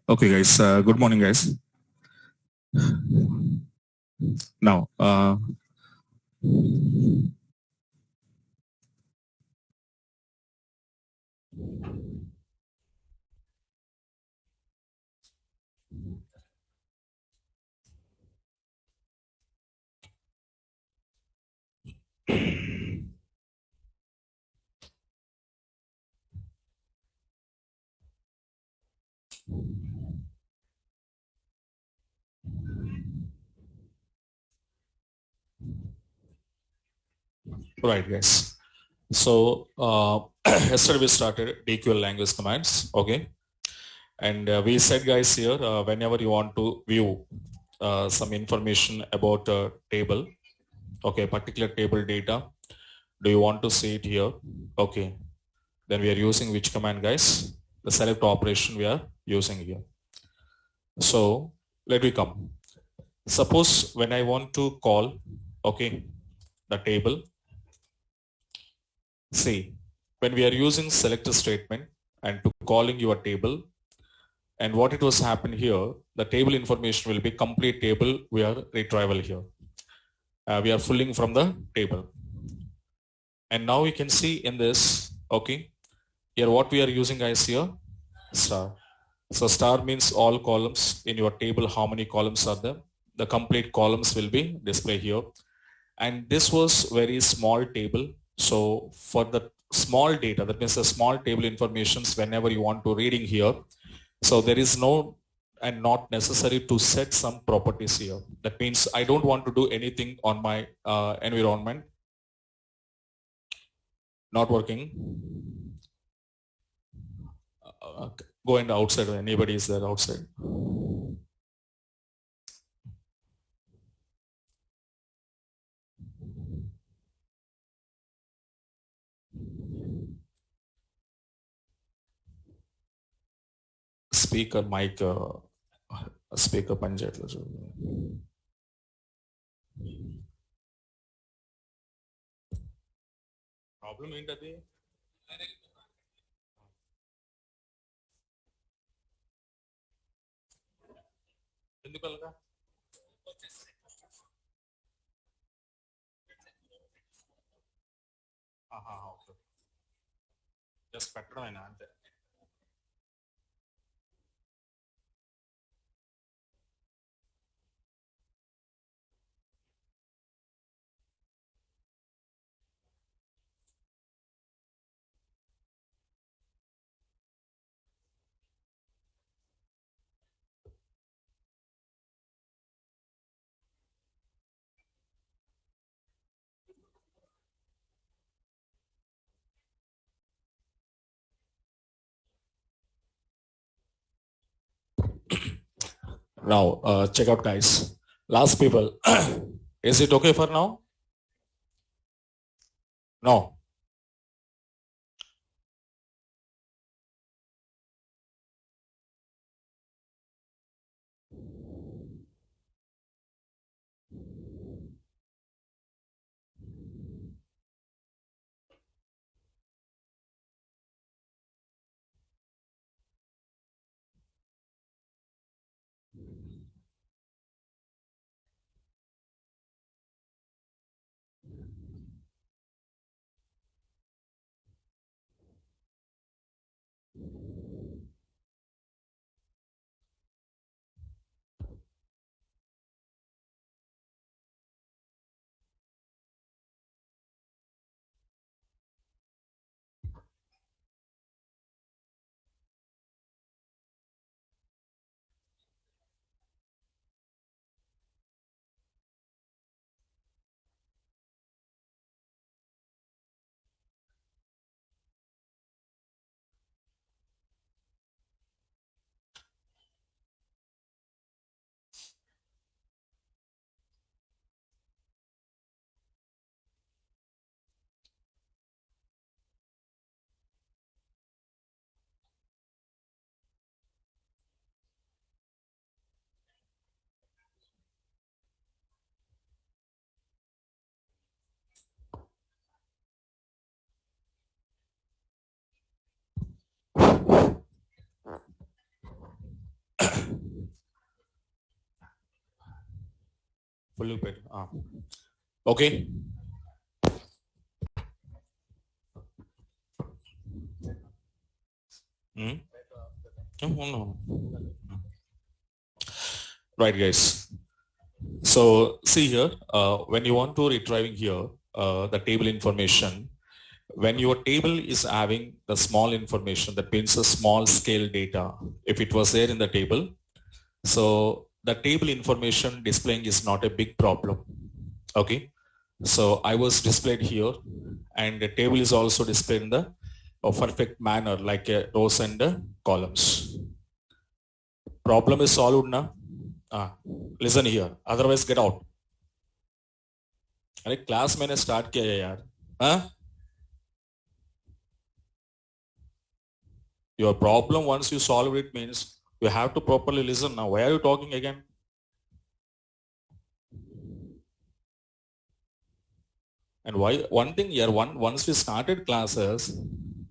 Okay, guys. Good morning, guys. Now, right, guys. So yesterday we started DQL language commands. Okay, and we said, guys, here whenever you want to view some information about a table, okay, particular table data, do you want to see it here? Okay, then we are using which command, guys? The select operation we are using here. So let me come. Suppose when I want to call, okay, the table, see, when we are using select statement and to calling your table, and what it was happen here, the table information will be complete table we are retrieval here. We are pulling from the table. And now we can see in this, okay, here what we are using, guys, here, star. So star means all columns in your table, how many columns are there? The complete columns will be displayed here. And this was very small table. So for the small data, that means the small table informations, whenever you want to reading here, so there is no and not necessary to set some properties here. That means I don't want to do anything on my environment. Not working. Go and outside. Anybody is there outside? Speaker mic. Speaker panjatlo. Problem ఏంటది? ఎందుకు అలాగా? Okay. Just పెట్టడమేనా అంతే. Now, check out, guys. Last people, is it okay for now? No. Fully paid. Okay. Hmm? No, no. Right, guys. So see here, when you want to retrieving here, the table information, when your table is having the small information, that means a small scale data, if it was there in the table, so the table information displaying is not a big problem. Okay. So I was displayed here and the table is also displayed in the perfect manner like rows and columns. Problem is solved now. Listen here. Otherwise get out. अरे class मैंने start किया है यार. हाँ? Your problem once you solve it means you have to properly listen. Now why are you talking again? And why one thing here, once we started classes,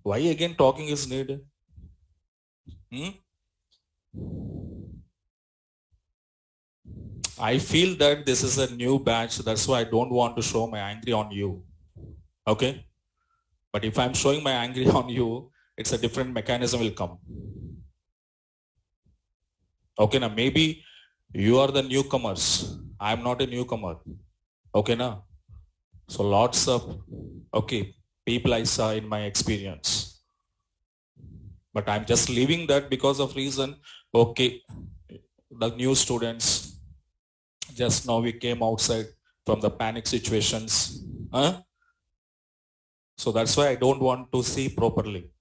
why again talking is needed? Hmm? I feel that this is a new batch. That's why I don't want to show my angry on you. Okay? But if I'm showing my angry on you, it's a different mechanism will come. Okay, now maybe you are the newcomers. I'm not a newcomer. Okay, now. So lots of people I saw in my experience. But I'm just leaving that because of reason. Okay, the new students, just now we came outside from the panic situations. Huh? So that's why I don't want to see properly.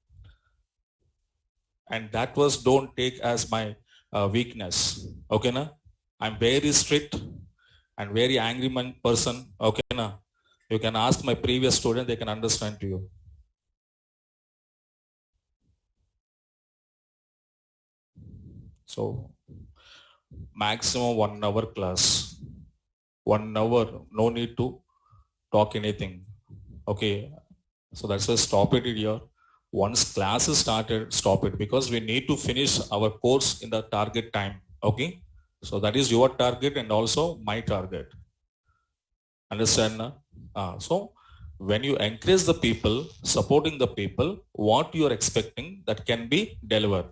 And that was don't take as my weakness. Okay, na? I'm very strict and very angry person. Okay, na? You can ask my previous student, they can understand to you. So maximum 1 hour class. 1 hour, no need to talk anything. Okay. So that's why stop it here. Once class is started, stop it, because we need to finish our course in the target time. Okay. So that is your target and also my target. Understand? So when you encourage the people, supporting the people, what you are expecting that can be delivered.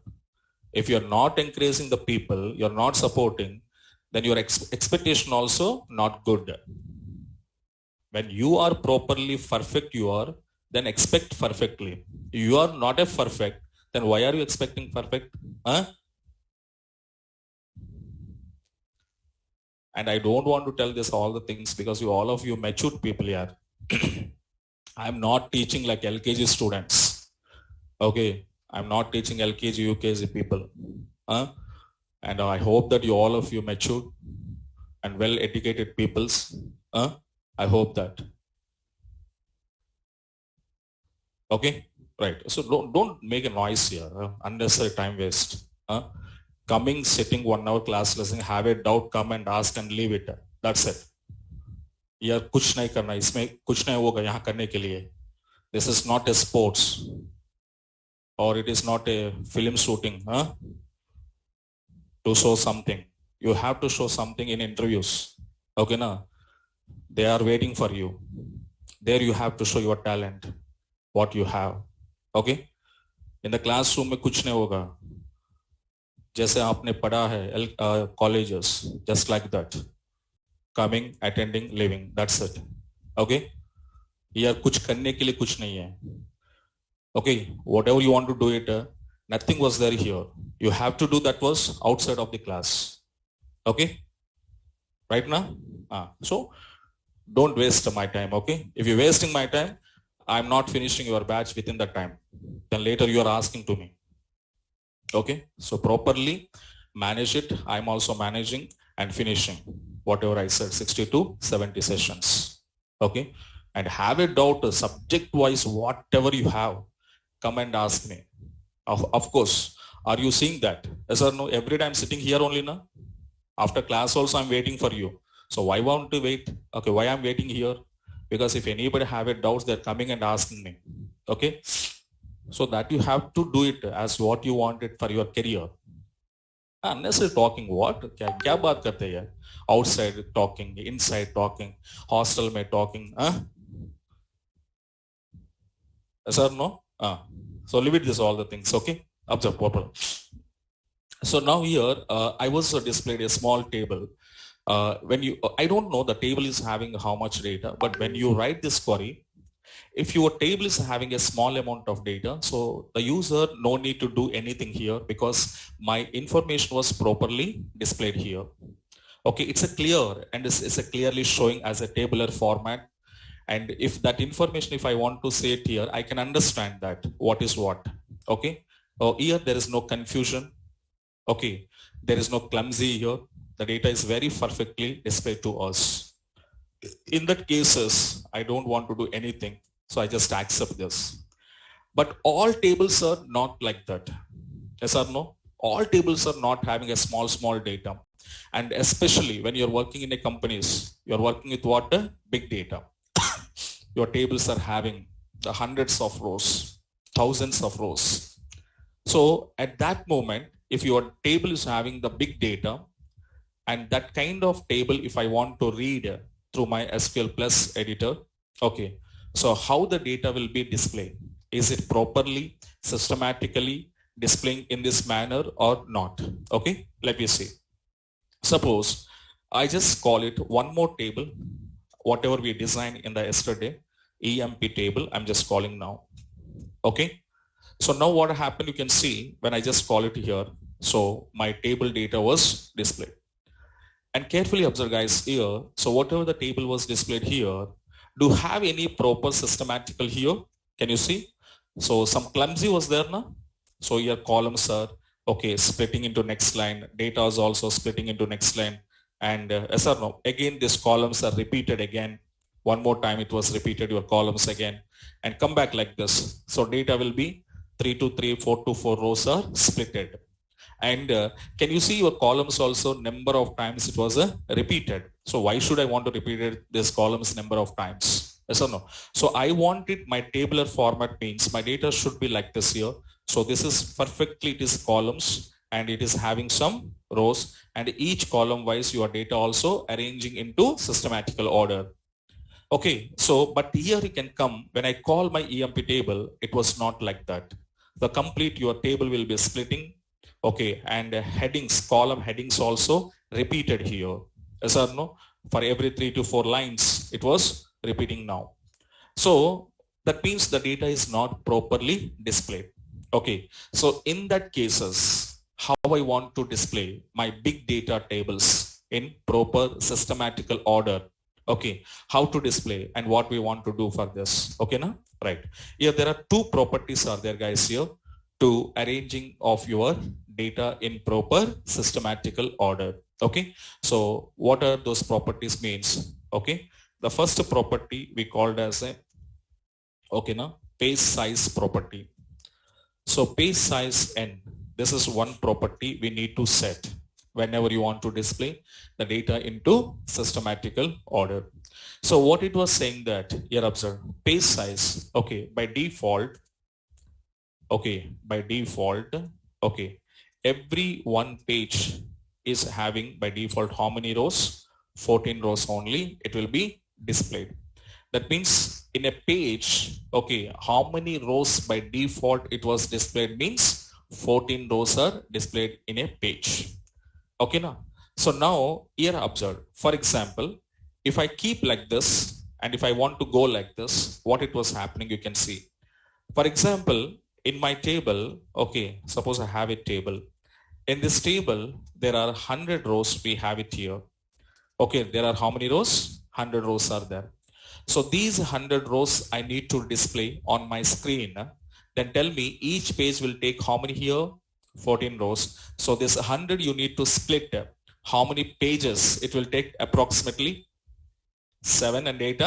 If you're not encouraging the people, you're not supporting, then your expectation also not good. When you are properly perfect, then expect perfectly. You are not a perfect, then why are you expecting perfect? Huh? And I don't want to tell this all the things because all of you matured people here. I'm not teaching like LKG students. Okay. I'm not teaching LKG, UKG people. And I hope that all of you mature and well educated peoples. I hope that. Okay. Right. So don't make a noise here. Unnecessary time waste. Coming, sitting 1 hour class lesson, have a doubt, come and ask and leave it. That's it. यार कुछ नहीं करना, इसमें कुछ नहीं होगा यहाँ करने के लिए. This is not a sports or it is not a film shooting to show something. You have to show something in interviews. Okay, na? They are waiting for you. There you have to show your talent, what you have. Okay? In the classroom में कुछ नहीं होगा. जैसे आपने पढ़ा है colleges, just like that. Coming, attending, leaving. That's it. Okay? Here कुछ करने के लिए कुछ नहीं है. Okay, whatever you want to do it, nothing was there here. You have to do that was outside of the class. Okay? Right now? So, don't waste my time, okay? If you're wasting my time, I'm not finishing your batch within that time. Then later you are asking to me. Okay? So, properly manage it. I'm also managing and finishing whatever I said, 60 to 70 sessions. Okay? And have a doubt, subject-wise, whatever you have, come and ask me. Of course, are you seeing that? Yes or no? Every time sitting here only now. After class also, I'm waiting for you. So why won't you wait? Okay, why I'm waiting here? Because if anybody have a doubts, they're coming and asking me. Okay? So that you have to do it as what you wanted for your career. Unnecessary talking, what? क्या बात करते हैं? Outside talking, inside talking, hostel में talking. Yes or no? So leave it this all the things, okay? Observe proper. So now here, I was displayed a small table. I don't know the table is having how much data, but when you write this query, if your table is having a small amount of data, so the user no need to do anything here because my information was properly displayed here. Okay, it's a clear and it's a clearly showing as a tabular format. And if that information, if I want to say it here, I can understand that what is what. Okay. Here there is no confusion. Okay. There is no clumsy here. The data is very perfectly displayed to us. In that cases, I don't want to do anything. So I just accept this. But all tables are not like that. Yes or no? All tables are not having a small data. And especially when you're working in a companies, you're working with what? Big data. Your tables are having the hundreds of rows, thousands of rows. So at that moment, if your table is having the big data, and that kind of table, if I want to read through my SQL Plus editor, okay, so how the data will be displayed? Is it properly, systematically displaying in this manner or not? Okay, let me see. Suppose I just call it one more table, whatever we designed in the yesterday, EMP table, I'm just calling now. Okay. So now what happened, you can see when I just call it here. So my table data was displayed. And carefully observe guys here. So whatever the table was displayed here, do have any proper systematical here? Can you see? So some clumsy was there now. So your columns are, okay, splitting into next line. Data is also splitting into next line. And yes or no, again, these columns are repeated again. One more time it was repeated, your columns again. And come back like this. So data will be 3 to 3, 4 to 4 rows are splitted. And can you see your columns also number of times it was repeated. So why should I want to repeat this columns number of times? Yes or no? So I want it, my tabular format means my data should be like this here. So this is perfectly, it is columns and it is having some rows, and each column wise your data also arranging into systematical order. Okay, so but here you can come, when I call my EMP table, it was not like that. The complete your table will be splitting. Okay, and headings, column headings also repeated here. Yes or no? For every 3 to 4 lines, it was repeating now. So that means the data is not properly displayed. Okay, so in that cases, how I want to display my big data tables in proper systematical order. Okay, how to display and what we want to do for this. Okay, now, right. Here there are two properties are there, guys, here to arranging of your data in proper systematical order. Okay, so what are those properties means? Okay, the first property we called as a, okay, now page size property. So page size n, this is one property we need to set whenever you want to display the data into systematical order. So what it was saying that, here observe, page size, okay, by default, okay, every one page is having by default how many rows? 14 rows only, it will be displayed. That means in a page, okay, how many rows by default it was displayed means 14 rows are displayed in a page. Okay, now. So now here observe, for example, if I keep like this and if I want to go like this, what it was happening, you can see. For example, in my table, okay, suppose I have a table. In this table, there are 100 rows, we have it here. Okay, there are how many rows? 100 rows are there. So these 100 rows I need to display on my screen. Then tell me each page will take how many here? 14 rows. So this 100 you need to split. How many pages? It will take approximately 7 and 8,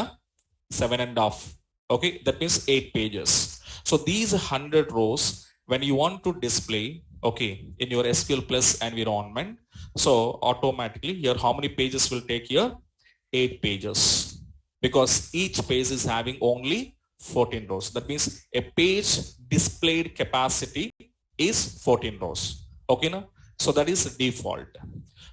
7.5. Okay, that means 8 pages. So these 100 rows, when you want to display, okay, in your SQL Plus environment, so automatically here how many pages will take here? 8 pages. Because each page is having only 14 rows. That means a page displayed capacity is 14 rows. Okay, now? So that is default.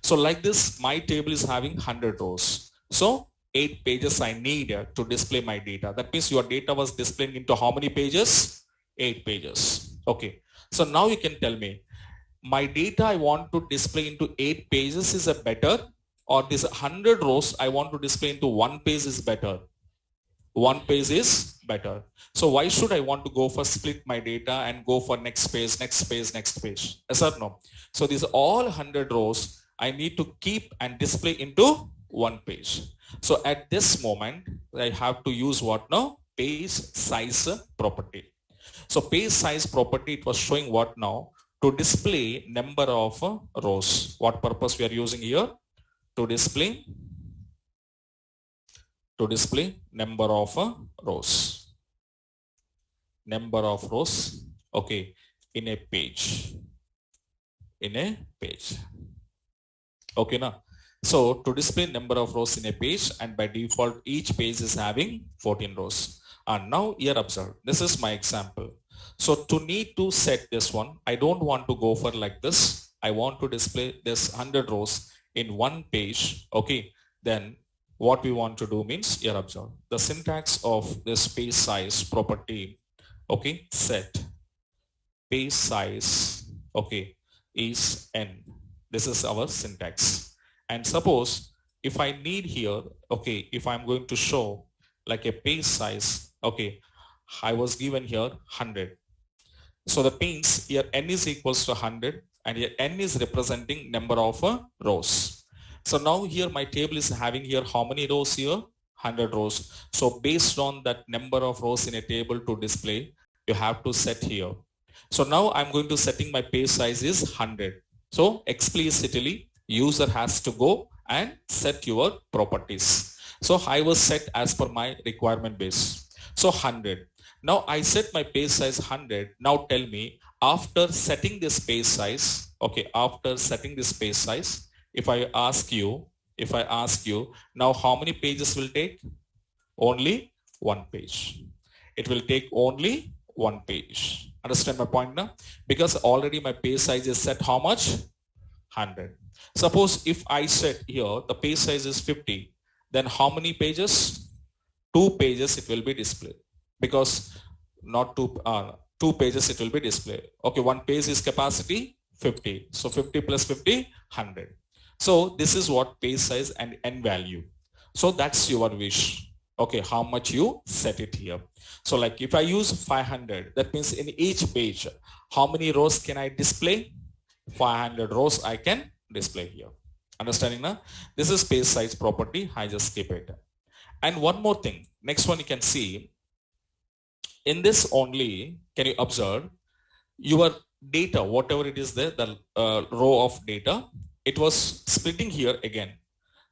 So like this, my table is having 100 rows. So 8 pages I need to display my data. That means your data was displaying into how many pages? 8 pages. Okay. So now you can tell me, my data I want to display into 8 pages is a better, or this 100 rows I want to display into 1 page is better? 1 page is better. So why should I want to go for split my data and go for next page, next page, next page? Yes or no? So these all 100 rows I need to keep and display into 1 page. So at this moment, I have to use what now? Page size property. So page size property, it was showing what now? To display number of rows. What purpose we are using here? To display number of rows. Number of rows, okay, in a page. Okay, now. So to display number of rows in a page, and by default each page is having 14 rows. And now here observe, this is my example. So to need to set this one, I don't want to go for like this. I want to display this 100 rows in 1 page. Okay, then what we want to do means, here observe, the syntax of this page size property, okay, set page size, okay, is n. This is our syntax. And suppose if I need here, okay, if I'm going to show like a page size, okay, I was given here 100. So that means here n is equals to 100 and here n is representing number of rows. So now here my table is having here how many rows here? 100 rows. So based on that number of rows in a table to display, you have to set here. So now I'm going to setting my page size is 100. So explicitly user has to go and set your properties. So I was set as per my requirement base. So 100. Now I set my page size 100. Now tell me, after setting this page size, okay, after setting this page size, if I ask you, now how many pages will take? Only one page. It will take only one page. Understand my point now? Because already my page size is set how much? 100. Suppose if I set here the page size is 50, then how many pages? 2 pages it will be displayed. Because not 2 pages it will be displayed. Okay, one page is capacity 50. So 50 plus 50, 100. So this is what page size and n value. So that's your wish. Okay, how much you set it here. So like if I use 500, that means in each page, how many rows can I display? 500 rows I can display here. Understanding now? This is page size property. I just skip it. And one more thing. Next one you can see. In this only, can you observe your data, whatever it is there, the row of data, it was splitting here again.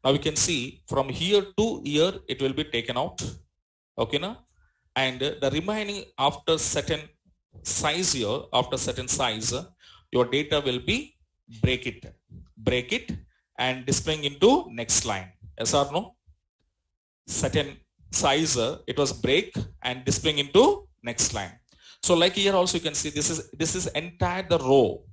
Now we can see from here to here, it will be taken out. Okay, now? And the remaining after certain size here, after certain size, your data will be break it and displaying into next line. Yes or no? Certain size, it was break and displaying into next line. So like here also you can see this is entire the row,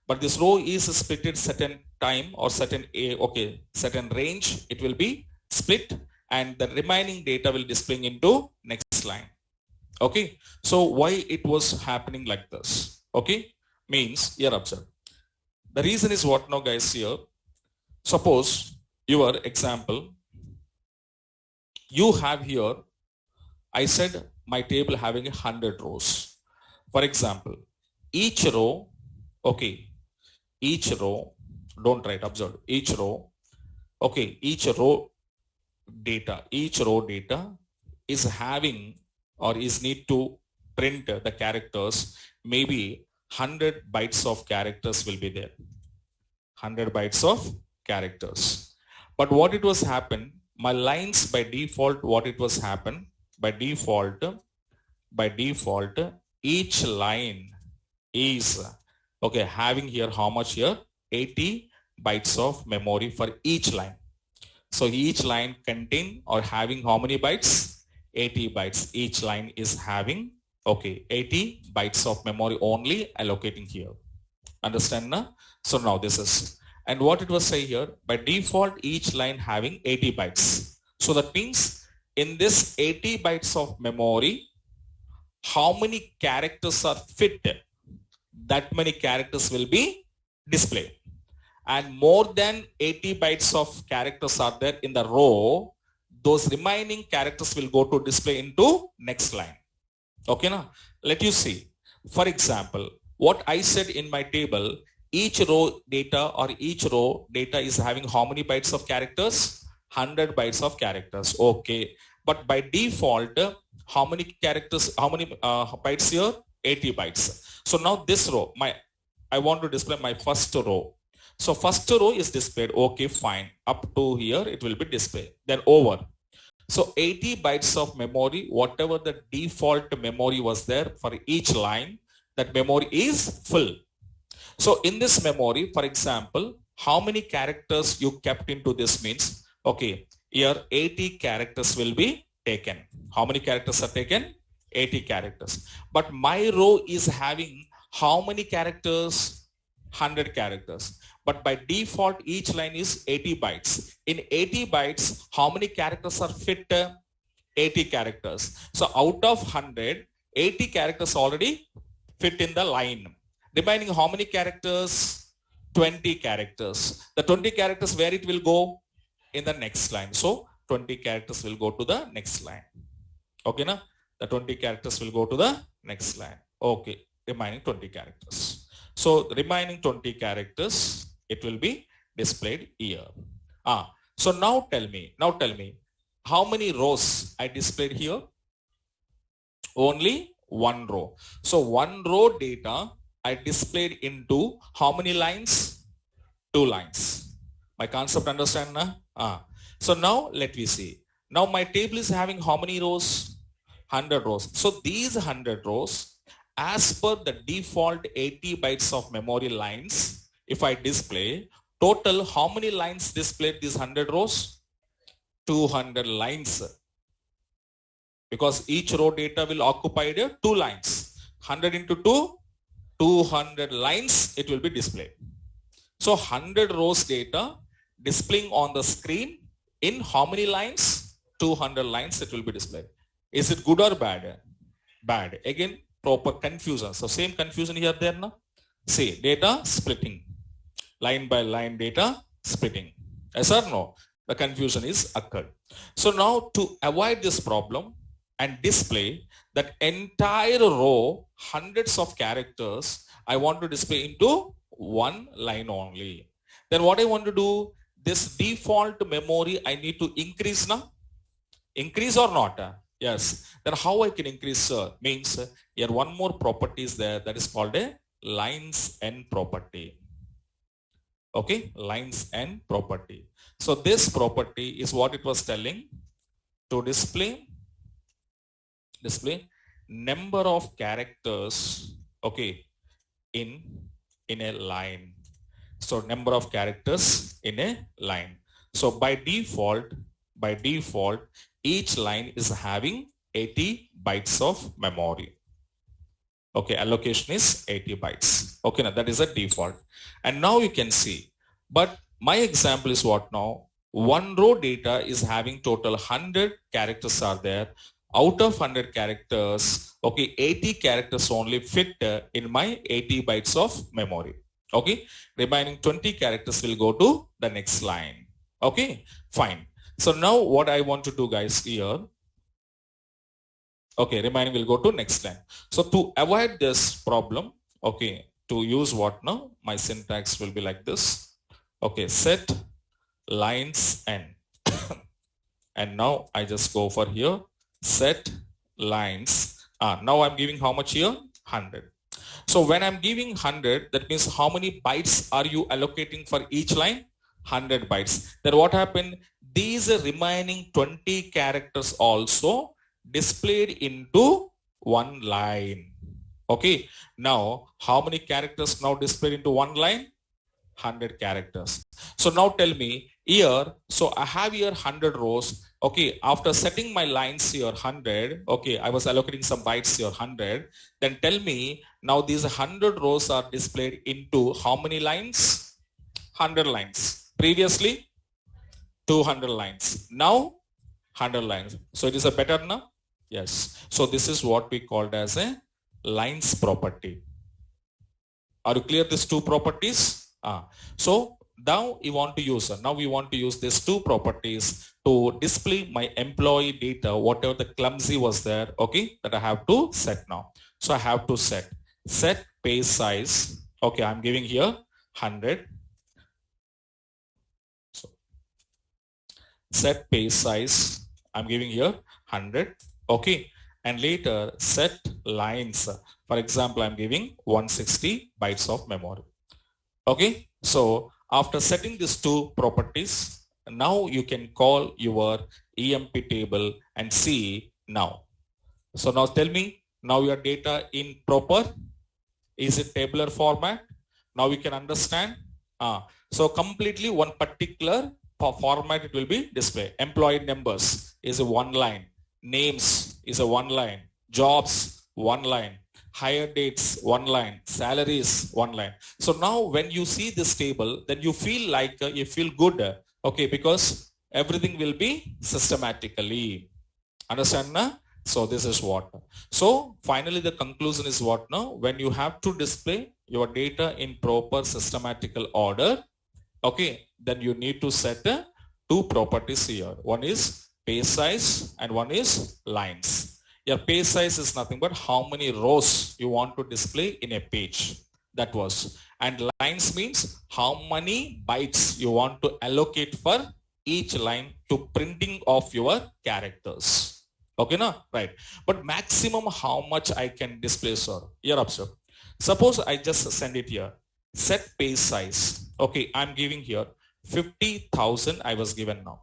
but this row is split certain time or certain range. It will be split and the remaining data will displaying into next line. Okay, so why it was happening like this? Okay, means here observe. The reason is what now guys here. Suppose your example, you have here, I said my table having 100 rows. For example, each row, okay, each row, don't write, observe, each row, okay, each row data is having or is need to print the characters, maybe 100 bytes of characters will be there. 100 bytes of characters. But what it was happen, my lines by default, what it was happen, by default, each line is, okay, having here how much here? 80 bytes of memory for each line. So each line contain or having how many bytes? 80 bytes. Each line is having, okay, 80 bytes of memory only allocating here. Understand now? So now this is, and what it was say here, by default each line having 80 bytes. So that means in this 80 bytes of memory, how many characters are fit? That many characters will be displayed. And more than 80 bytes of characters are there in the row, those remaining characters will go to display into next line. Okay, now let you see. For example, what I said in my table, each row data or each row data is having how many bytes of characters? 100 bytes of characters. Okay, but by default, how many characters, how many bytes here? 80 bytes. So now this row, I want to display my first row. So first row is displayed. Okay, fine. Up to here, it will be displayed. Then over. So 80 bytes of memory, whatever the default memory was there for each line, that memory is full. So in this memory, for example, how many characters you kept into this means, okay, here 80 characters will be taken. How many characters are taken? 80 characters. But my row is having how many characters? 100 characters. But by default, each line is 80 bytes. In 80 bytes, how many characters are fit? 80 characters. So out of 100, 80 characters already fit in the line. Remaining how many characters? 20 characters. The 20 characters, where it will go? In the next line. So 20 characters will go to the next line. Okay, na? The 20 characters will go to the next line. Okay, remaining 20 characters. So remaining 20 characters, it will be displayed here. So now tell me, how many rows I displayed here? Only one row. So one row data I displayed into how many lines? 2 lines. My concept understand na? So now let me see. Now my table is having how many rows? 100 rows. So these 100 rows, as per the default 80 bytes of memory lines, if I display, total how many lines displayed these 100 rows? 200 lines. because each row data will occupy the 2 lines. 100 into 2, 200 lines it will be displayed. So 100 rows data displaying on the screen in how many lines? 200 lines it will be displayed. Is it good or bad? Bad. Again, proper confusion. So same confusion here there now. See, data splitting. Line by line data splitting. Yes or no? The confusion is occurred. So now to avoid this problem and display that entire row, hundreds of characters, I want to display into one line only. Then what I want to do, this default memory I need to increase now. Increase or not? Yes. Then how I can increase? Means here one more property is there, that is called a lines end property. Okay, lines end property. So this property is what it was telling to display number of characters, okay, in a line. So number of characters in a line. So by default, each line is having 80 bytes of memory. Okay, allocation is 80 bytes. Okay, now that is a default. And now you can see, but my example is what now? One row data is having total 100 characters are there. Out of 100 characters, okay, 80 characters only fit in my 80 bytes of memory. Okay, remaining 20 characters will go to the next line. Okay, fine. So now what I want to do, guys, here, okay, remaining will go to next line. So to avoid this problem, okay, to use what now? My syntax will be like this. Okay, set lines n. And now I just go for here, set lines. Now I'm giving how much here? 100. So when I'm giving 100, that means how many bytes are you allocating for each line? 100 bytes. Then what happened? These remaining 20 characters also displayed into one line. Okay. Now, how many characters now displayed into one line? 100 characters. So now tell me here, so I have here 100 rows. Okay, after setting my lines here 100, okay, I was allocating some bytes here 100. Then tell me now these 100 rows are displayed into how many lines? 100 lines. Previously 200 lines. Now 100 lines. So it is a better now? Yes. So this is what we called as a lines property. Are you clear these two properties? So now we want to use these two properties to display my employee data, whatever the clumsy was there, okay, that I have to set now. So I have to set page size. Okay, I'm giving here 100. So set page size, I'm giving here 100. Okay, and later set lines. For example, I'm giving 160 bytes of memory. Okay, so after setting these two properties, now you can call your EMP table and see now. So now tell me, now your data in proper, is it tabular format? Now we can understand. So completely one particular format it will be displayed. Employee numbers is a one line. Names is a one line. Jobs, one line. Hire dates, one line. Salaries, one line. So now when you see this table, then you feel like you feel good. Okay, because everything will be systematically. Understand now? So this is what. So finally the conclusion is what now? When you have to display your data in proper systematical order, okay, then you need to set two properties here. One is page size and one is lines. Your page size is nothing but how many rows you want to display in a page. That was. And lines means how many bytes you want to allocate for each line to printing of your characters. Okay, na? Right. But maximum how much I can display, sir? Here, observe. Suppose I just send it here. Set page size. Okay, I'm giving here 50,000 I was given now.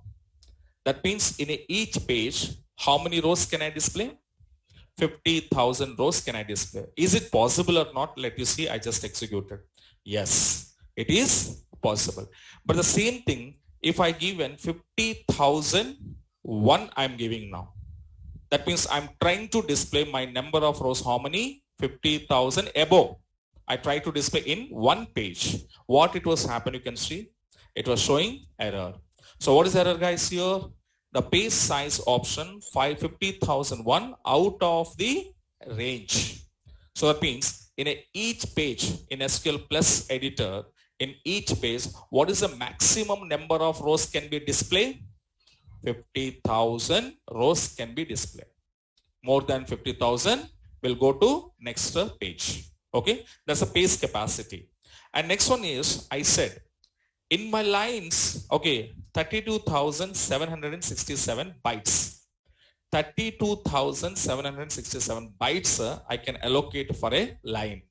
That means in each page, how many rows can I display? 50,000 rows can I display. Is it possible or not? Let you see, I just executed. Yes, it is possible. But the same thing, if I given 50,000, one I'm giving now. That means I'm trying to display my number of rows. How many? 50,000 above. I try to display in one page. What it was happening, you can see. It was showing error. So what is error, guys, here? The page size option 550,001 out of the range. So that means in each page in SQL Plus editor, in each page, what is the maximum number of rows can be displayed? 50,000 rows can be displayed. More than 50,000 will go to next page. Okay, that's a page capacity. And next one is, I said, in my lines, okay, 32,767 bytes. 32,767 bytes I can allocate for a line.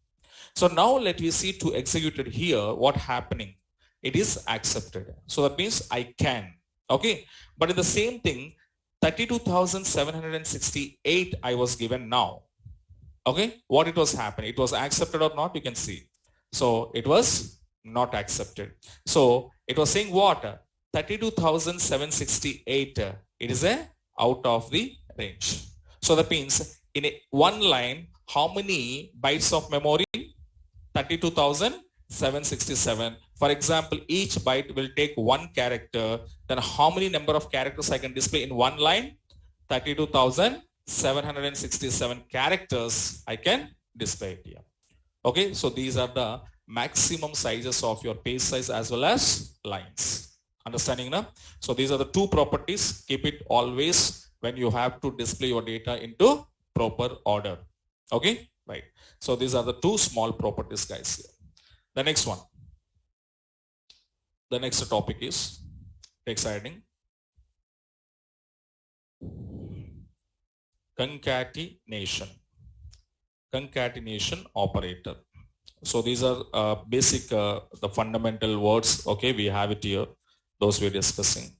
So now let me see to execute it here. What happening? It is accepted. So that means I can. Okay. But in the same thing, 32,768 I was given now. Okay. What it was happening? It was accepted or not? You can see. So it was not accepted. So it was saying what? 32,768. It is a out of the range. So that means in one line, how many bytes of memory? 32,767. For example, each byte will take one character. Then how many number of characters I can display in one line? 32,767 characters I can display here. Okay, so these are the maximum sizes of your page size as well as lines. Understanding now? So these are the two properties. Keep it always when you have to display your data into proper order. Okay, right. So these are the two small properties, guys. Here. The next one. The next topic is text adding. Concatenation. Concatenation operator. So these are basic, the fundamental words. Okay, we have it here. Those we're discussing.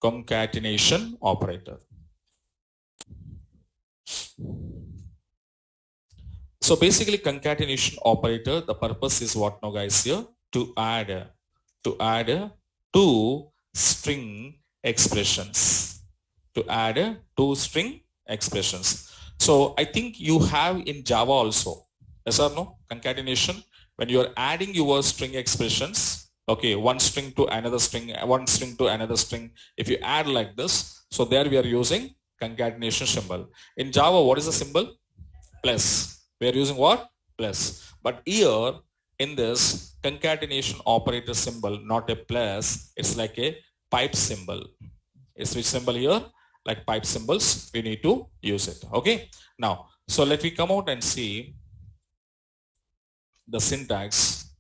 Concatenation operator. So basically concatenation operator, the purpose is what now, guys, here? To add two string expressions. To add two string expressions. So I think you have in Java also. Yes or no? Concatenation. When you are adding your string expressions, okay, one string to another string, one string to another string. If you add like this, so there we are using concatenation symbol. In Java, what is the symbol? Plus. We are using what? Plus. But here in this concatenation operator symbol, not a plus, it's like a pipe symbol. It's which symbol here? Like pipe symbols, we need to use it. Okay. Now, so let me come out and see the syntax.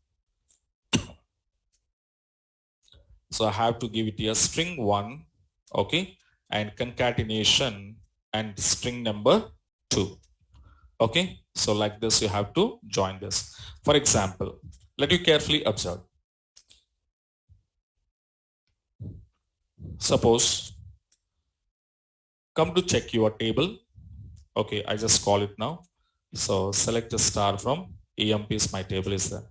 So I have to give it a string 1, okay, and concatenation and string number 2. Okay, so like this you have to join this. For example, let you carefully observe. Suppose, come to check your table. Okay, I just call it now. So select a star from EMP is my table is there.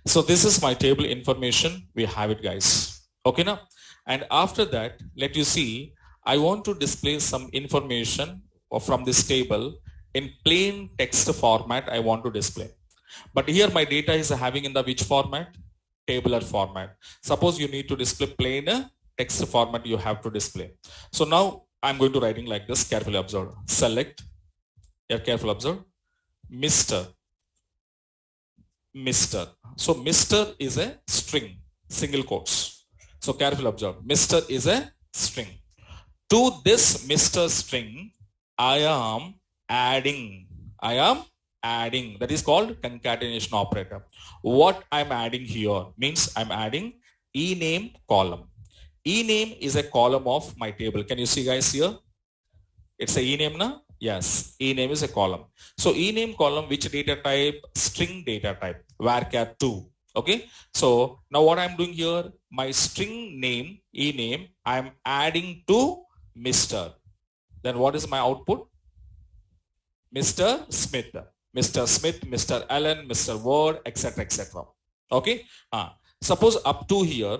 So this is my table information. We have it, guys. Okay now. And after that, let you see, I want to display some information from this table in plain text format. I want to display. But here my data is having in the which format? Tabular format. Suppose you need to display plain text format, you have to display. So now I'm going to writing like this. Carefully observe. Select. Careful observe. Mr. So Mr is a string, single quotes. So careful observe. Mr is a string. To this Mr string, I am adding. That is called concatenation operator. What I'm adding here means I'm adding ename column. Ename is a column of my table. Can you see, guys, here? It's a ename now. Yes, ename is a column. So ename column, which data type? String data type, varchar 2. Okay. So now what I'm doing here, my string name, ename, I'm adding to Mr. Then what is my output? Mr. Smith, Mr. Allen, Mr. Word, etc., etc. Okay. Suppose up to here.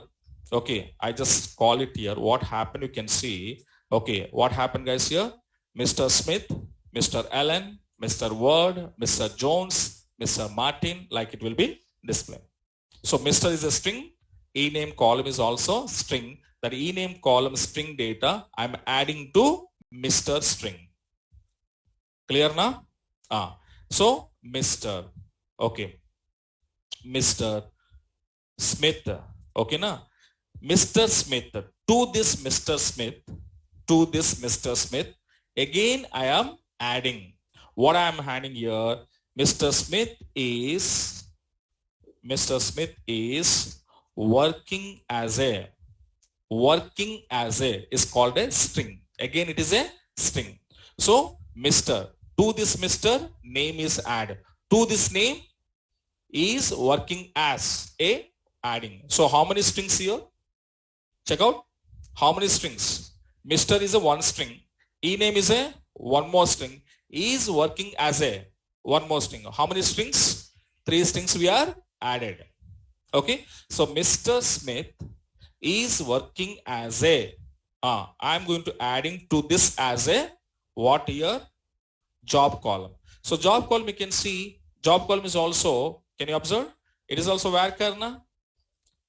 Okay. I just call it here. What happened? You can see Okay, what happened guys here? Mr. Smith, Mr. Allen, Mr. Word, Mr. Jones, Mr. Martin, like it will be displayed. So Mr. is a string, ename column is also string. That ename column string data I'm adding to Mr. string. Clear now? So Mr. Okay. Mr. Smith. Okay na? Mr. Smith. To this Mr. Smith. Again I am adding. What I am adding here? Mr. Smith is working as a is called a string. Again it is a string. So Mr. To this Mr. name is add. To this name is working as a adding. So how many strings here? Check out. How many strings? Mr. is a one string. Ename is a one more string. Is working as a one more string. How many strings? 3 strings we are added. Okay. So Mr. Smith is working as a I'm going to adding to this as a what here? Job column. So job column you can see, job column is also, can you observe? It is also varchar na?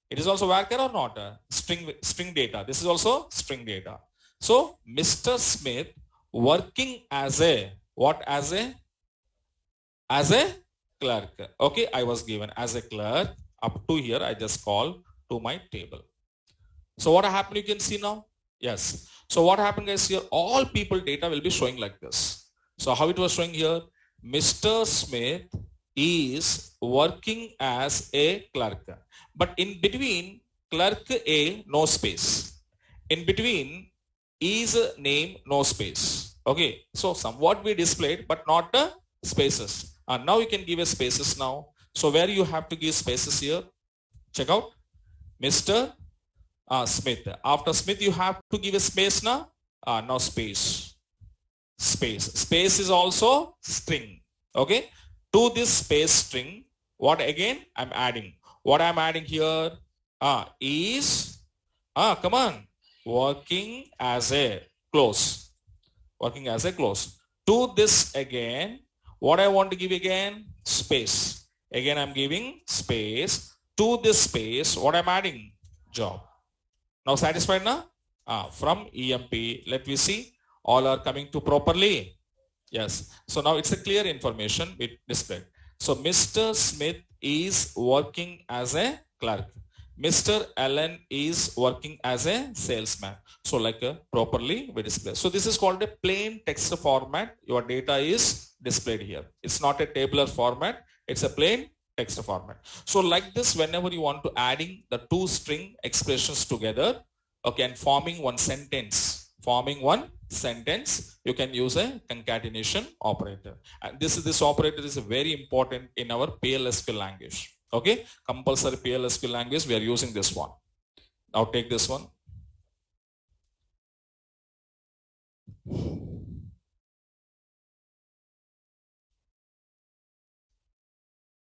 It is also varchar or not? String data. This is also string data. So Mr. Smith working as a what? As a clerk. Okay, I was given as a clerk. Up to here I just call to my table. So what happened you can see now? Yes. So what happened guys here? All people data will be showing like this. So how it was showing here? Mr. Smith is working as a clerk. But in between clerk A, no space. In between is name, no space. Okay. So somewhat we displayed, but not the spaces. Now you can give a spaces now. So where you have to give spaces here? Check out. Mr. Smith. After Smith you have to give a space now. Now space. Space is also string. Okay. To this space string, what again? I'm adding. What I'm adding here is come on, working as a close. Working as a close. To this again, what I want to give again? Space. Again I'm giving space. To this space, what I'm adding? Job. Now satisfied now? From EMP, let me see. All are coming to properly. Yes. So now it's a clear information we displayed. So Mr. Smith is working as a clerk. Mr. Allen is working as a salesman. So like properly we display. So this is called a plain text format. Your data is displayed here. It's not a tabular format. It's a plain text format. So like this, whenever you want to adding the 2 string expressions together, okay, and forming one sentence, you can use a concatenation operator. And this operator is very important in our PLSQL language. Okay, compulsory PLSQL language, we are using this one. Now take this one.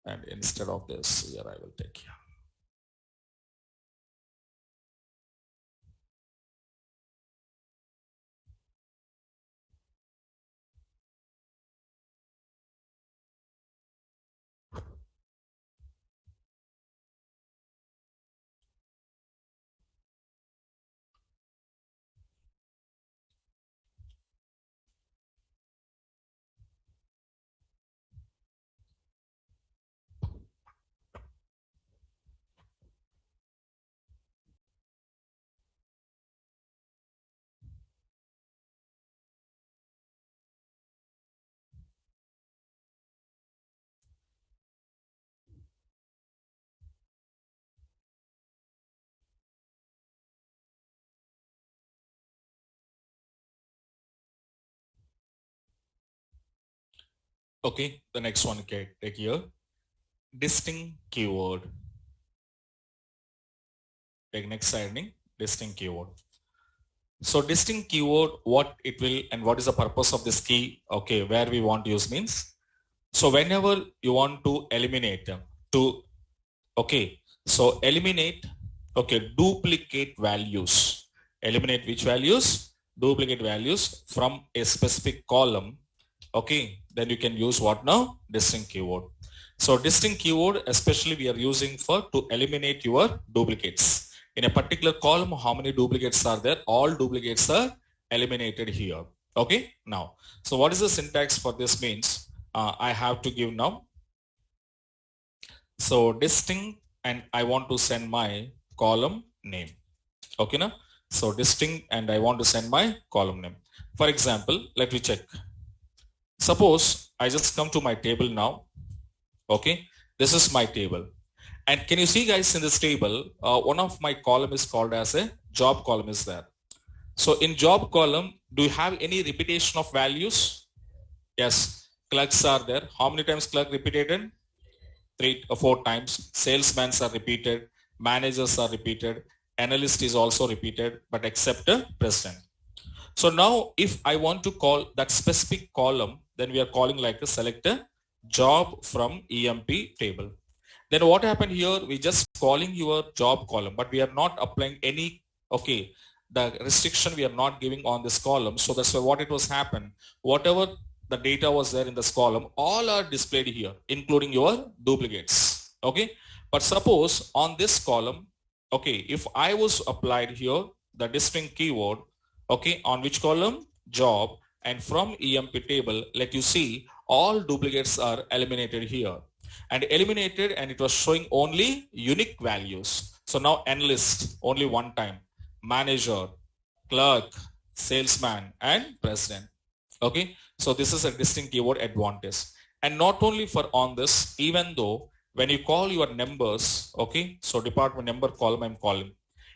And instead of this, here I will take here. Okay, the next one, okay, take here. Distinct keyword. Take next heading, distinct keyword. So distinct keyword, what it will and what is the purpose of this key? Okay, where we want to use means. So whenever you want to eliminate eliminate, okay, duplicate values. Eliminate which values? duplicate values from a specific column, okay, then you can use what now? Distinct keyword. So distinct keyword especially we are using for to eliminate your duplicates. In a particular column, how many duplicates are there? All duplicates are eliminated here. Okay, now, so what is the syntax for this means? I have to give now. So distinct, and I want to send my column name. Okay, now, so distinct, and I want to send my column name. For example, let me check. Suppose I just come to my table now. Okay, this is my table. And can you see, guys, in this table, one of my column is called as a job column is there. So in job column, do you have any repetition of values? Yes, clerks are there. How many times clerk repeated? 3 or 4 times. Salesmen are repeated. Managers are repeated. Analyst is also repeated, but except president. So now if I want to call that specific column, then we are calling like a select a job from EMP table. Then what happened here? We just calling your job column, but we are not applying any, okay, the restriction we are not giving on this column. So that's why what it was happen. Whatever the data was there in this column, all are displayed here, including your duplicates. Okay. But suppose on this column, okay, if I was applied here, the distinct keyword, okay, on which column? Job, and from EMP table, let you see all duplicates are eliminated here. And eliminated, and it was showing only unique values. So now analyst only one time, manager, clerk, salesman, and president. Okay, so this is a distinct keyword advantage. And not only for on this, even though when you call your numbers, okay, so department number column I'm calling.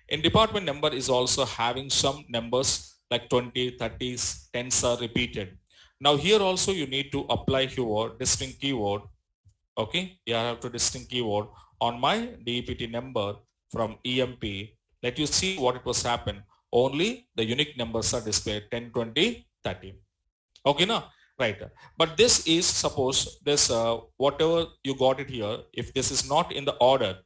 In department number is also having some numbers like 20, 30s, 10s are repeated. Now here also you need to apply your distinct keyword. Okay, you have to distinct keyword on my DEPT number from EMP. Let you see what it was happen. Only the unique numbers are displayed 10, 20, 30. Okay, now, right. But this is, suppose this, whatever you got it here, if this is not in the order,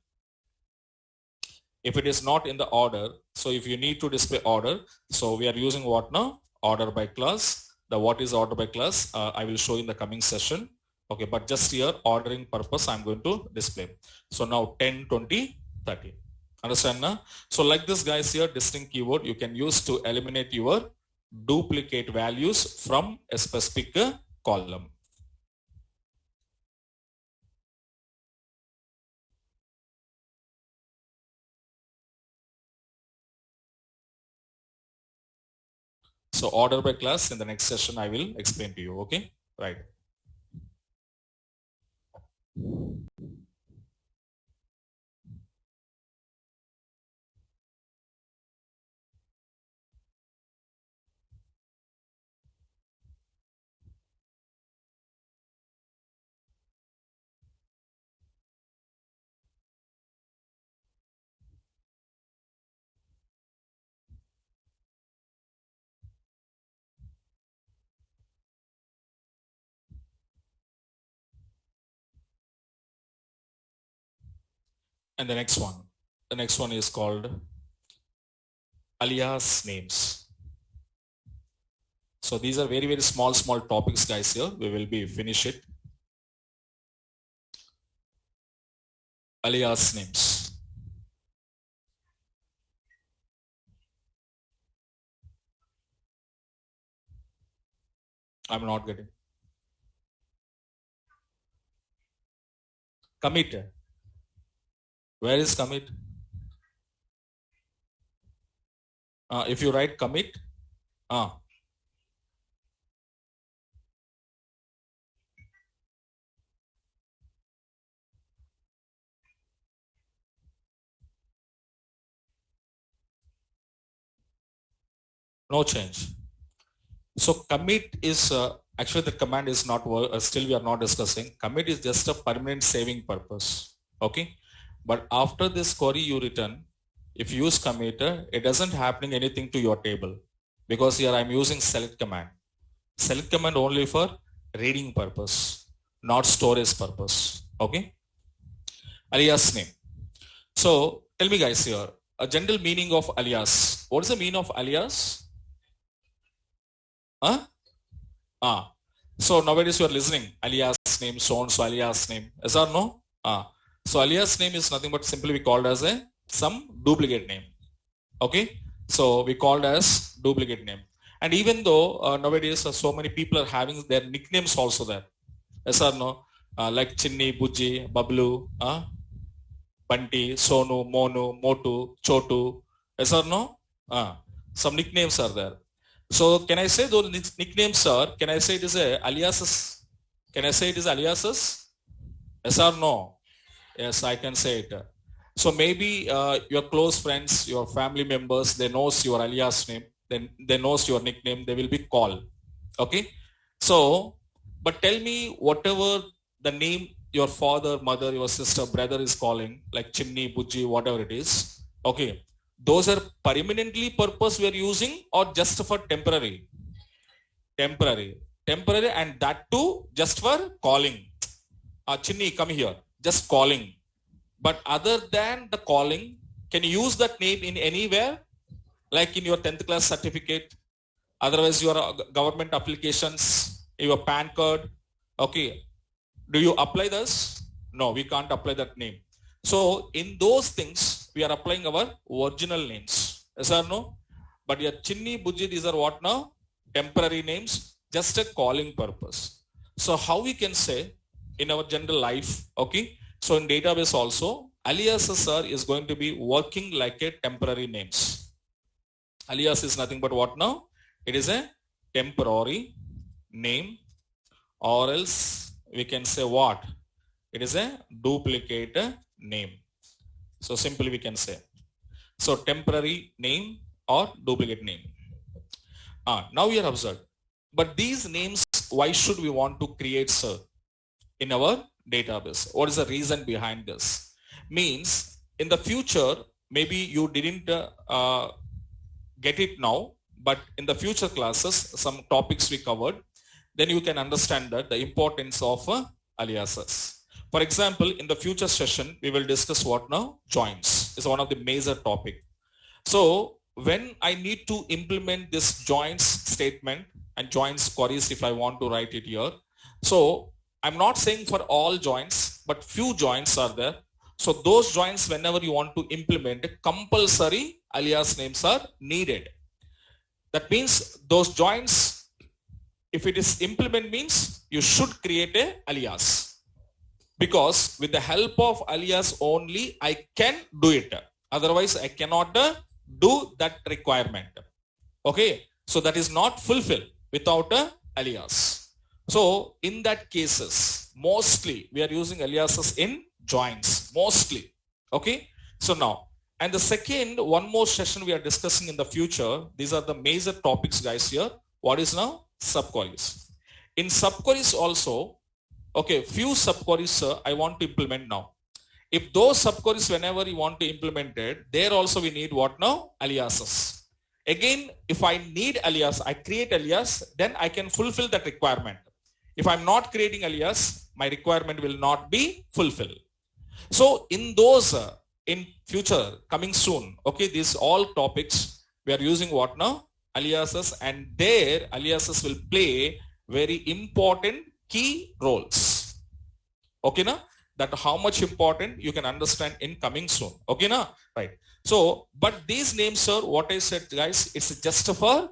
if it is not in the order, so if you need to display order, so we are using what now? Order by class. The what is order by class? I will show in the coming session. Okay, but just here ordering purpose, I'm going to display. So now 10, 20, 30. Understand now? So like this, guys, here distinct keyword you can use to eliminate your duplicate values from a specific column. So order by class in the next session I will explain to you. Okay, right. And the next one is called alias names. So these are very, very small topics, guys. Here we will be finish it. Alias names. I'm not getting. Commit. Where is commit? If you write commit, no change. So commit is actually the command is not still we are not discussing. Commit is just a permanent saving purpose. Okay, but after this query you return, if you use commit, it doesn't happening anything to your table, because here I'm using select command. Select command only for reading purpose, not storage purpose. Okay, alias name. So tell me, guys, here a general meaning of alias. What is the meaning of alias? Huh? Ah. So nowadays you are listening. Alias name, so and so alias name. Yes or no? Ah. So alias name is nothing but simply we called as a some duplicate name. Okay. So we called as duplicate name. And even though nowadays so many people are having their nicknames also there. Yes or no? Like Chinni, Bujji, Bablu, Bunty, Sonu, Monu, Motu, Chotu. Yes or no? Some nicknames are there. So can I say those nicknames are, can I say it is a aliases? Can I say it is aliases? Yes or no? Yes, I can say it. So maybe your close friends, your family members, they knows your alias name, then they knows your nickname, they will be called. Okay. So, but tell me whatever the name your father, mother, your sister, brother is calling, like Chinni, Bujji, whatever it is. Okay. Those are permanently purpose we are using or just for temporary? Temporary. Temporary, and that too just for calling. Chinni, come here. Just calling. But other than the calling, can you use that name in anywhere? Like in your 10th class certificate, otherwise your government applications, your PAN card. Okay. Do you apply this? No, we can't apply that name. So in those things, we are applying our original names. Yes or no? But your Chinni, Bujji, these are what now? Temporary names, just a calling purpose. So how we can say in our general life, okay? So in database also, aliases is going to be working like a temporary names. Alias is nothing but what now? It is a temporary name, or else we can say what? It is a duplicate name. So simply we can say. So temporary name or duplicate name. Now we are observed. But these names, why should we want to create, sir, in our database? What is the reason behind this? Means in the future, maybe you didn't get it now, but in the future classes, some topics we covered, then you can understand that the importance of aliases. For example, in the future session, we will discuss what now? Joins is one of the major topic. So when I need to implement this joins statement and joins queries, if I want to write it here, so I'm not saying for all joins, but few joins are there. So those joins, whenever you want to implement, compulsory alias names are needed. That means those joins, if it is implement means you should create a alias, because with the help of alias only I can do it. Otherwise I cannot do that requirement. Okay. So that is not fulfilled without a alias. So in that cases, mostly we are using aliases in joins, mostly. Okay. So now, and the second, one more session we are discussing in the future. These are the major topics, guys, here. What is now? Subqueries. In subqueries also, okay, few subqueries I want to implement now. If those subqueries, whenever you want to implement it, there also we need what now? Aliases. Again, if I need alias, I create alias, then I can fulfill that requirement. If I'm not creating alias, my requirement will not be fulfilled. So in those, in future, coming soon, okay, these all topics, we are using what now? Aliases, and their aliases will play very important key roles. Okay, na? That how much important you can understand in coming soon. Okay, na? Right. So, but these names, sir, what I said, guys, it's just for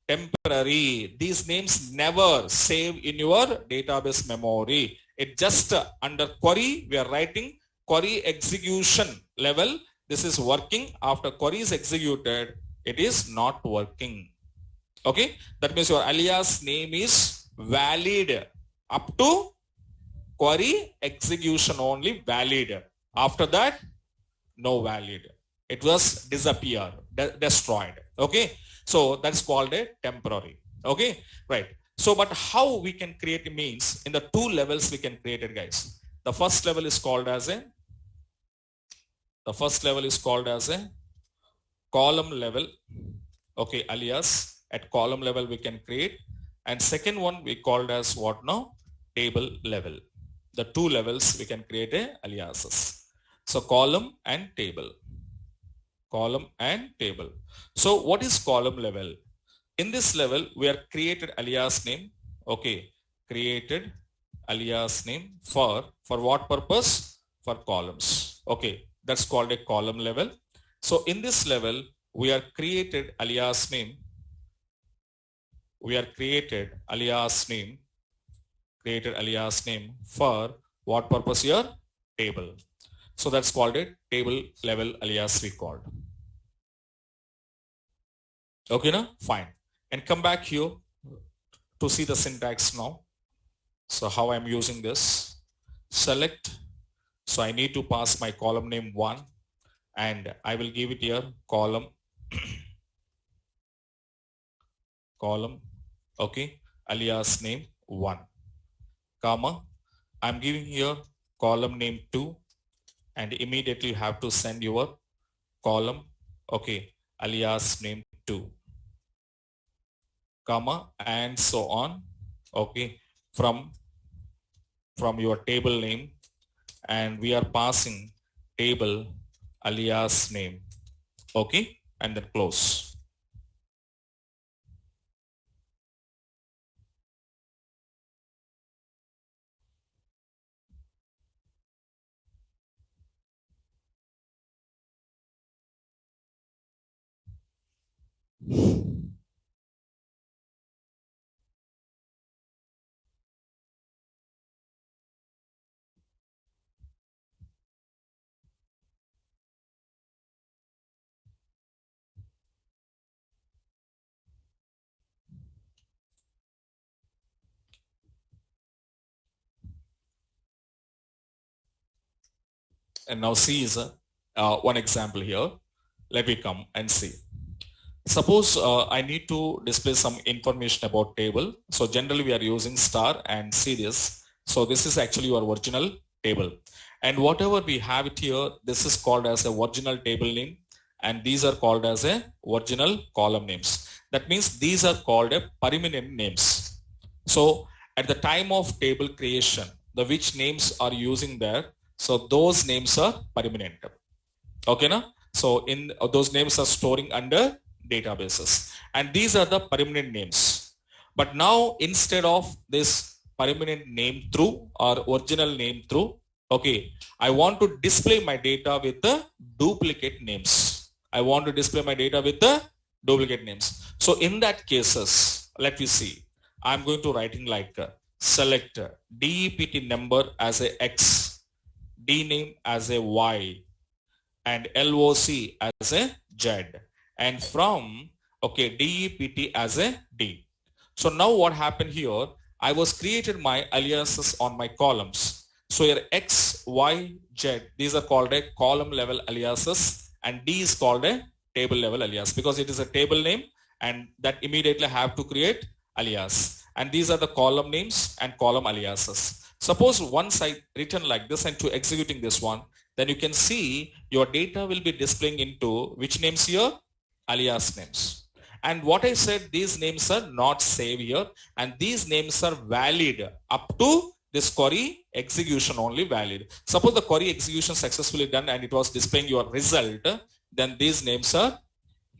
temporary. These names never save in your database memory. It just under query, we are writing query execution level. This is working. After query is executed, it is not working. Okay. That means your alias name is valid up to query execution only valid. After that, no valid. It was disappeared, destroyed. Okay. So that's called a temporary. Okay. Right. So, but how we can create it means in the two levels we can create it, guys. The first level is called as a column level. Okay. Alias at column level we can create. And second one we called as what now? Table level. The two levels we can create a aliases. So column and table. Column and table. So what is column level? In this level, we are created alias name. Okay, created alias name for what purpose? For columns. Okay, that's called a column level. So in this level, we are created alias name. We are created alias name. Created alias name for what purpose here? Table. So that's called a table level alias we called. Okay, now fine. And come back here to see the syntax now. So how I'm using this? Select. So I need to pass my column name 1 and I will give it here column column, okay, alias name 1, comma. I'm giving here column name 2 and immediately you have to send your column, okay, alias name 2, comma, and so on, okay, from your table name, and we are passing table alias name, okay, and then close. And now see is one example here. Let me come and see. Suppose I need to display some information about table. So generally we are using star and see this. So this is actually your original table. And whatever we have it here, this is called as a original table name. And these are called as a original column names. That means these are called a permanent names. So at the time of table creation, the which names are using there. So those names are permanent. Okay, na? So in those names are storing under databases, and these are the permanent names. But now instead of this permanent name through or original name through, okay, I want to display my data with the duplicate names. I want to display my data with the duplicate names. So in that cases, let me see. I'm going to writing like select DEPT number as a X, D name as a Y, and LOC as a Z, and from, okay, DEPT as a D. So now what happened here, I was created my aliases on my columns. So here X, Y, Z, these are called a column level aliases, and D is called a table level alias because it is a table name, and that immediately have to create alias. And these are the column names and column aliases. Suppose once I written like this and to executing this one, then you can see your data will be displaying into which names here? Alias names. And what I said, these names are not saved here, and these names are valid up to this query execution only valid. Suppose the query execution successfully done and it was displaying your result, then these names are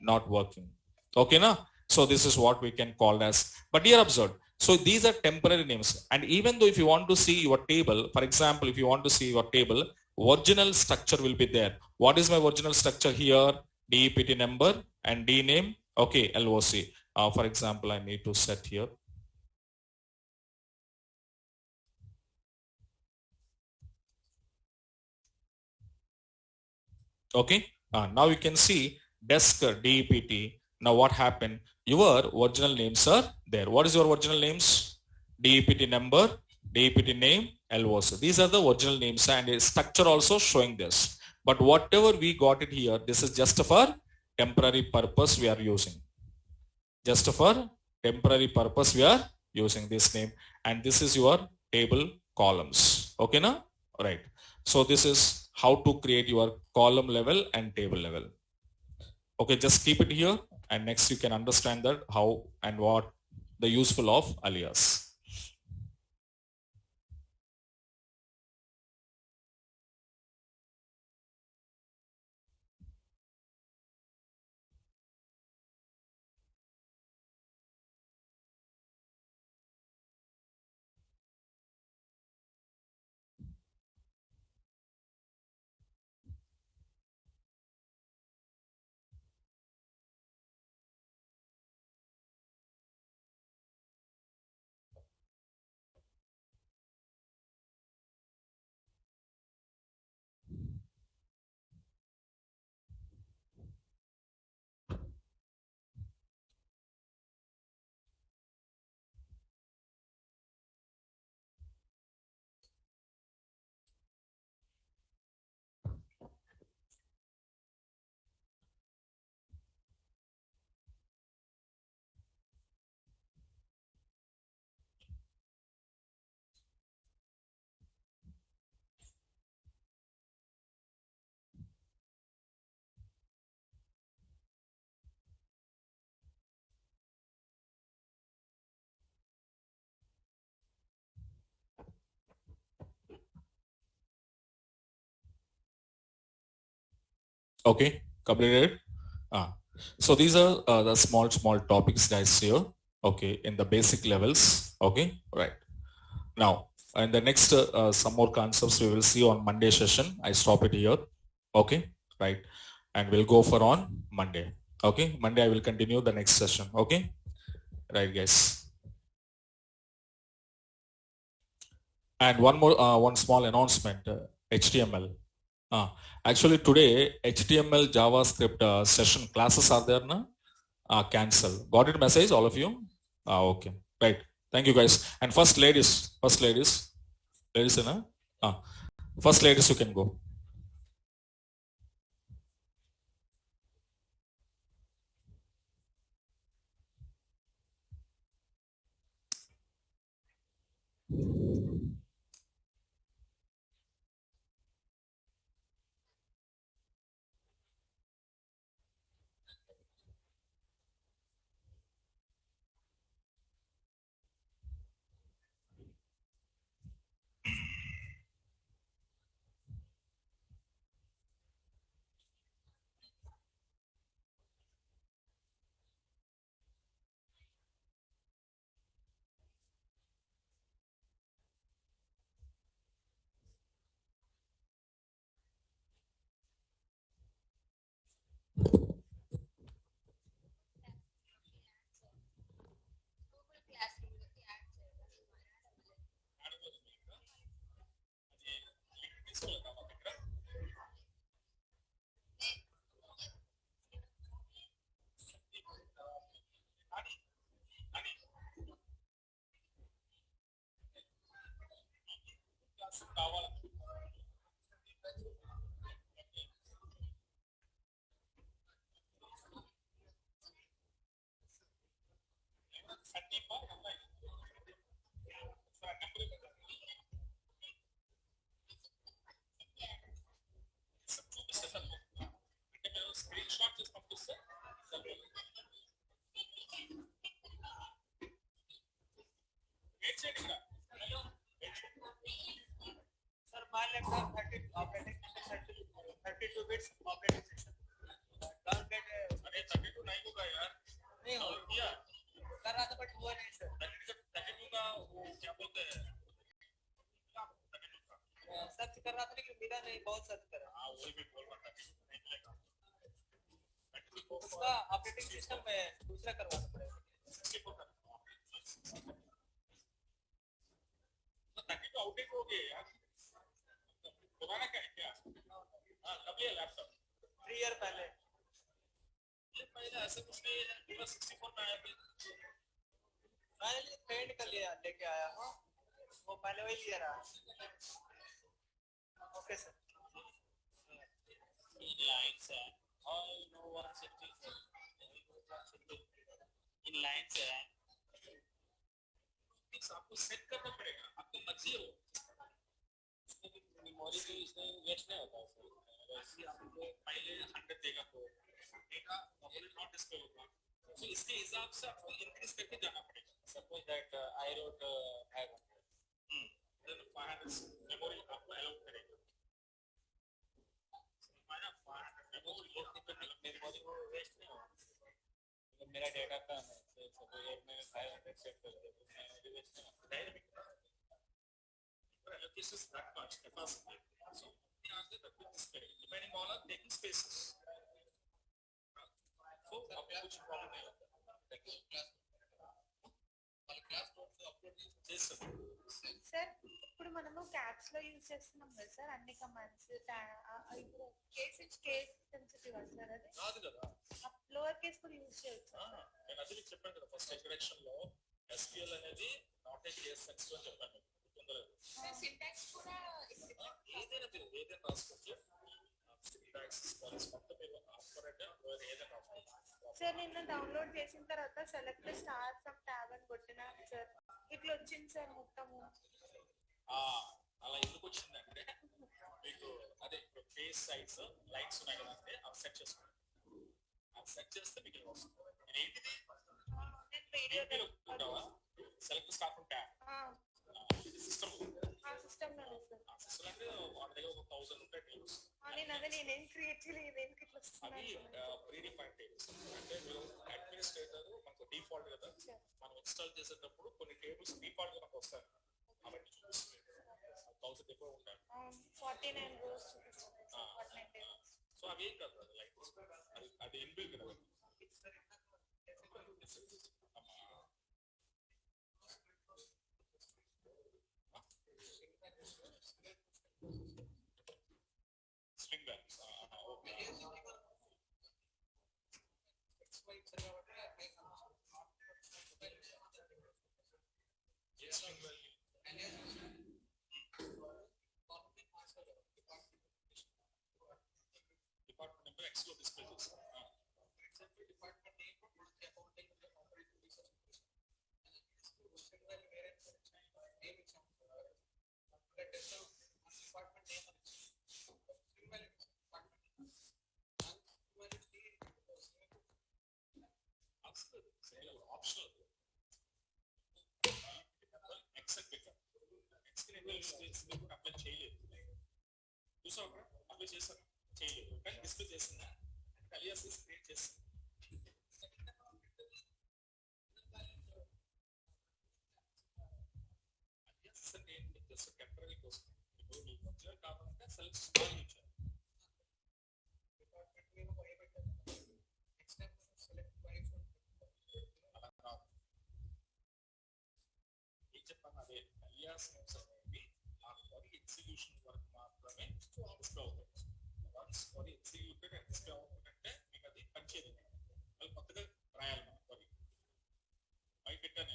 not working. Okay, now? So this is what we can call as, but here observe. So these are temporary names. And even though if you want to see your table, for example, if you want to see your table, original structure will be there. What is my original structure here? DEPT number and D name. Okay, LOC. For example, I need to set here. Okay. Now you can see desk DEPT. Now what happened? Your original names are there. What is your original names? DEPT number, DEPT name, LOC. These are the original names, and a structure also showing this. But whatever we got it here, this is just for temporary purpose we are using. Just for temporary purpose we are using this name, and this is your table columns. Okay, now? Right. So this is how to create your column level and table level. Okay, just keep it here, and next you can understand that how and what the useful of alias. Okay, completed. So these are the small topics guys here. Okay, in the basic levels. Okay, right. Now in the next some more concepts we will see on Monday session. I stop it here. Okay, right. And we'll go for on Monday. Okay, Monday I will continue the next session. Okay, right guys. And one small announcement, HTML. Actually today HTML JavaScript session classes are there na? Cancel. Got it message all of you? Okay. Right. Thank you guys. And first ladies, na? First ladies you can go. Sir, my laptop 30 operating system 32 bits operating system. Don't get अरे 32 नहीं होगा यार नहीं हो क्या कर रहा था बट हुआ नहीं सर 32 का वो क्या बोलते हैं सर्च कर रहा था लेकिन मिला नहीं बहुत सर्च करा हाँ वही भी बोल रहा था नहीं मिलेगा उसका ऑपरेटिंग सिस्टम में दूसरा करवाना पड़ेगा तो 32 आउटेज हो गए यार पुराना क्या है क्या हाँ कब लिया लैपटॉप 3 ईयर पहले ये पहले ऐसा कुछ नहीं है पूरा 64 में आया मैंने पेंट कर लिया लेके आया हूँ वो पहले वही लिया रहा ओके सर लाइट्स है ऑल नो 160 इन लाइट्स है आपको सेट करना पड़ेगा आपको मर्जी हो मेमोरी भी इसमें वेस्ट नहीं होता वैसे आपको पहले 100 देगा तो डेटा नॉट डिस्प्ले होगा तो इसके हिसाब से आपको इंक्रीज करके जाना पड़ेगा suppose that I wrote 500 then 500 memory आपको अलाउ करेगा माना 500 मेमोरी वो वेस्ट नहीं होगा तो मेरा डेटा कम है तो सपोज एक में 500 सेट कर दिया तो मेमोरी वेस्ट नहीं होगा dynamic allocation is that much capacity. So we ask the display depending on taking spaces. So कुछ प्रॉब्लम नहीं होता. సార్ ఇప్పుడు మనము క్యాప్స్ లో యూజ్ చేస్తున్నాం కదా సార్ అన్ని కమాండ్స్ ఇప్పుడు కేస్ సెన్సిటివ్ సార్ అది కాదు కదా లోవర్ కేస్ కూడా యూజ్ చేయొచ్చు నేను అది చెప్పాను కదా ఫస్ట్ ఇంట్రడక్షన్ లో SQL అనేది నాట్ ఏ కేస్ సెన్సిటివ్ అని చెప్పాను సింటాక్స్ కూడా ఏదైనా రాసుకోవచ్చు సింటాక్స్ మొత్తం మీరు ఆపరేట్ ఏదైనా రాసుకోవచ్చు సార్ నిన్న డౌన్లోడ్ చేసిన తర్వాత సెలెక్ట్ స్టార్ ఫ్రమ్ ట్యాబ్ అని కొట్టినా సార్ ఇట్లా వచ్చింది సార్ మొత్తము అలా ఎందుకు వచ్చిందంటే మీకు అదే ఫేస్ సైజ్ లైట్స్ ఉన్నాయి కదంటే అవి సెట్ చేసుకోండి అవి సెట్ చేస్తే మీకు వస్తుంది ఏంటిది select star from tab system system లోనే సార్ సిస్టమ్ అంటే వాళ్ళ దగ్గర ఒక 1000 ఉంటాయి టేబుల్స్. నేనేం క్రియేట్ చేయలేదు, ఎందుకు ఇట్లా అవి ప్రీడిఫైన్డ్ టేబుల్స్. అంటే మీరు అడ్మినిస్ట్రేటర్ మనకు డిఫాల్ట్ కదా, మనం ఇన్స్టాల్ చేసేటప్పుడు కొన్ని టేబుల్స్ డిఫాల్ట్ గా మనకు వస్తాయి, అవన్నీ చూపిస్తుంది. 1000 ఎక్కువ ఉంటాయి. 49 rows చూపిస్తుంది. 49 tables. సో అవి ఏం కాదు, లైక్ అది ఇన్బిల్ట్ కదా. String bags department number X లో డిస్ప్లే చేస్తాం. డిపార్ట్మెంట్ నేమ్ మనకి అకౌంటింగ్ ఆపరేటింగ్ రీసెర్చ్ వేరే నేమ్ ఇచ్చాం. డిపార్ట్మెంట్ నేమ్ ఆప్షనల్ అప్లై చేయలేదు. చూసావు అప్లై చేశాను, చేయలేదు, కానీ డిస్ప్లే చేసిందా అలియాస్ క్రియేట్ చేస్తుంది. అలియాస్ అంటే ఏంటి, జస్ట్ టెంపరరీ కోసం. ఇప్పుడు మీకు వచ్చారు కాకుండా సెల్ఫ్ స్మాల్ ఇచ్చారు. డిపార్ట్మెంట్ మీద భయపెట్టారు. నెక్స్ట్ టైం సెలెక్ట్ వైఫ్ అలా కాదు. ఏం చెప్పాను, అదే అలియాస్ నేమ్స్ అనేవి ఆ క్వరీ ఎగ్జిక్యూషన్ వరకు మాత్రమే డిస్ప్లే అవుతాయి. Once query executed and display అవుతుంది అంటే మీకు అది పనిచేయదు, అది కొత్తగా రాయాలి. మన క్వరీ వై పెట్టాను,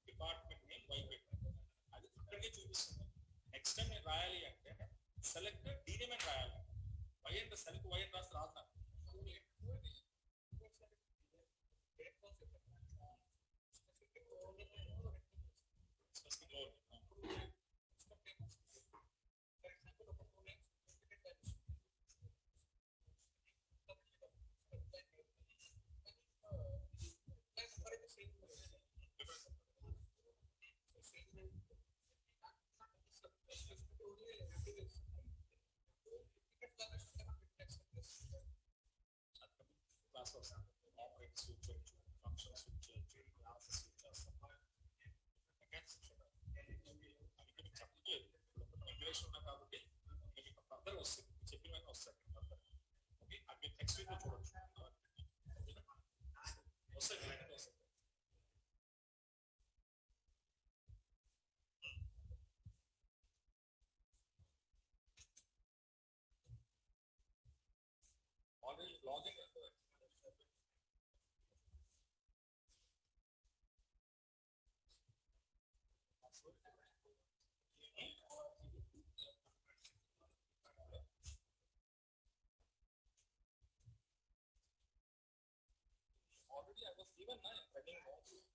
డిపార్ట్మెంట్ నేమ్ వై పెట్టాను, అది అక్కడికే చూపిస్తుంది. నెక్స్ట్ టైం నేను రాయాలి అంటే సెలెక్ట్ డీనేమ్ అని రాయాలి. వై అంటే సెలెక్ట్ వై అని రాసి రాస్తాను. క్లాస్ వస్తాను, ఆపరేట్ స్విచ్ వచ్చు, ఫంక్షన్ స్విచ్ వచ్చు, క్లాస్ స్విచ్ చేస్తాం, అవి చెప్పలేదు. ఇంగ్లీష్ ఉన్నా కాబట్టి మీకు ఫర్దర్ వస్తుంది, చెప్పిన వస్తాయి ఫర్దర్. ఓకే, అవి నెక్స్ట్ వీక్ చూడొచ్చు, వస్తాయి వస్తాయి. Already login already I was given running notes.